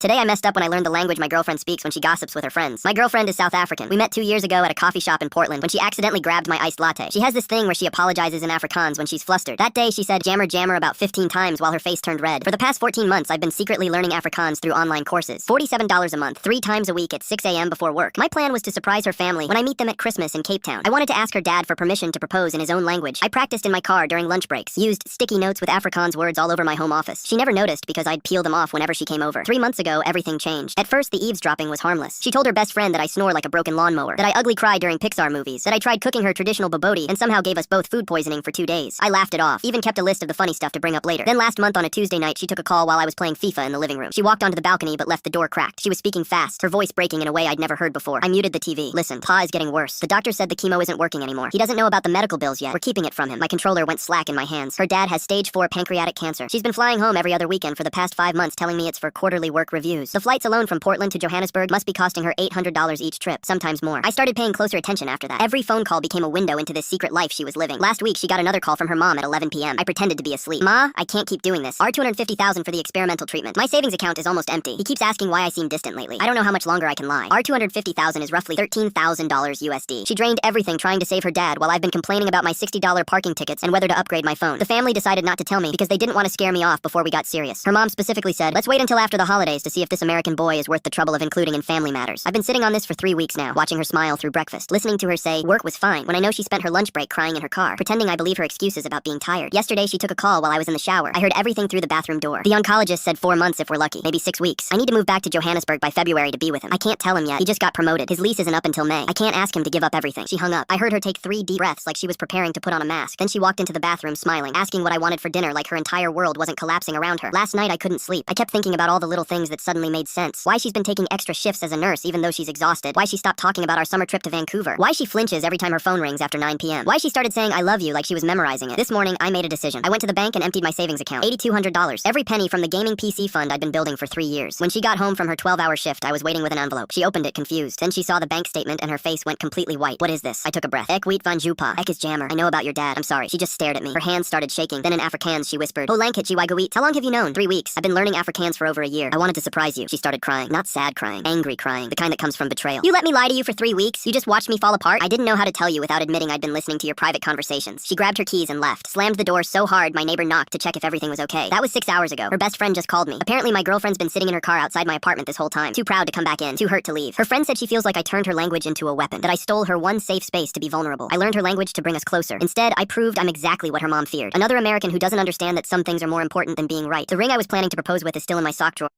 Today I messed up when I learned the language my girlfriend speaks when she gossips with her friends. My girlfriend is South African. We met 2 years ago at a coffee shop in Portland when she accidentally grabbed my iced latte. She has this thing where she apologizes in Afrikaans when she's flustered. That day she said jammer jammer about 15 times while her face turned red. For the past 14 months I've been secretly learning Afrikaans through online courses. $47 a month, 3 times a week at 6 a.m. before work. My plan was to surprise her family when I meet them at Christmas in Cape Town. I wanted to ask her dad for permission to propose in his own language. I practiced in my car during lunch breaks, used sticky notes with Afrikaans words all over my home office. She never noticed because I'd peel them off whenever she came over. 3 months ago everything changed. At first, the eavesdropping was harmless. She told her best friend that I snore like a broken lawnmower, that I ugly cry during Pixar movies, that I tried cooking her traditional bobotie and somehow gave us both food poisoning for 2 days. I laughed it off, even kept a list of the funny stuff to bring up later. Then last month on a Tuesday night, she took a call while I was playing FIFA in the living room. She walked onto the balcony but left the door cracked. She was speaking fast, her voice breaking in a way I'd never heard before. I muted the TV. Listen, Pa is getting worse. The doctor said the chemo isn't working anymore. He doesn't know about the medical bills yet. We're keeping it from him. My controller went slack in my hands. Her dad has stage 4 pancreatic cancer. She's been flying home every other weekend for the past 5 months telling me it's for quarterly work reviews. The flights alone from Portland to Johannesburg must be costing her $800 each trip, sometimes more. I started paying closer attention after that. Every phone call became a window into this secret life she was living. Last week, she got another call from her mom at 11 p.m. I pretended to be asleep. Ma, I can't keep doing this. R$250,000 for the experimental treatment. My savings account is almost empty. He keeps asking why I seem distant lately. I don't know how much longer I can lie. R$250,000 is roughly $13,000 USD. She drained everything trying to save her dad while I've been complaining about my $60 parking tickets and whether to upgrade my phone. The family decided not to tell me because they didn't want to scare me off before we got serious. Her mom specifically said, let's wait until after the holidays to see if this American boy is worth the trouble of including in family matters. I've been sitting on this for 3 weeks now, watching her smile through breakfast, listening to her say work was fine when I know she spent her lunch break crying in her car, pretending I believe her excuses about being tired. Yesterday she took a call while I was in the shower. I heard everything through the bathroom door. The oncologist said 4 months if we're lucky, maybe 6 weeks. I need to move back to Johannesburg by February to be with him. I can't tell him yet. He just got promoted. His lease isn't up until May. I can't ask him to give up everything. She hung up. I heard her take 3 deep breaths like she was preparing to put on a mask. Then she walked into the bathroom smiling, asking what I wanted for dinner like her entire world wasn't collapsing around her. Last night I couldn't sleep. I kept thinking about all the little things that suddenly made sense. Why she's been taking extra shifts as a nurse even though she's exhausted. Why she stopped talking about our summer trip to Vancouver. Why she flinches every time her phone rings after 9 p.m. Why she started saying I love you like she was memorizing it. This morning I made a decision. I went to the bank and emptied my savings account. $8,200. Every penny from the gaming PC fund I'd been building for 3 years. When she got home from her 12-hour shift, I was waiting with an envelope. She opened it confused. Then she saw the bank statement and her face went completely white. What is this? I took a breath. Ek weet van Jupa. Ek is jammer. I know about your dad. I'm sorry. She just stared at me. Her hands started shaking. Then in Afrikaans she whispered, "Ho lankit jy wait." How long have you known? 3 weeks. I've been learning Afrikaans for over a year. I wanted to surprise you. She started crying. Not sad crying. Angry crying. The kind that comes from betrayal. You let me lie to you for 3 weeks? You just watched me fall apart? I didn't know how to tell you without admitting I'd been listening to your private conversations. She grabbed her keys and left. Slammed the door so hard my neighbor knocked to check if everything was okay. That was 6 hours ago. Her best friend just called me. Apparently my girlfriend's been sitting in her car outside my apartment this whole time. Too proud to come back in. Too hurt to leave. Her friend said she feels like I turned her language into a weapon. That I stole her one safe space to be vulnerable. I learned her language to bring us closer. Instead, I proved I'm exactly what her mom feared. Another American who doesn't understand that some things are more important than being right. The ring I was planning to propose with is still in my sock drawer.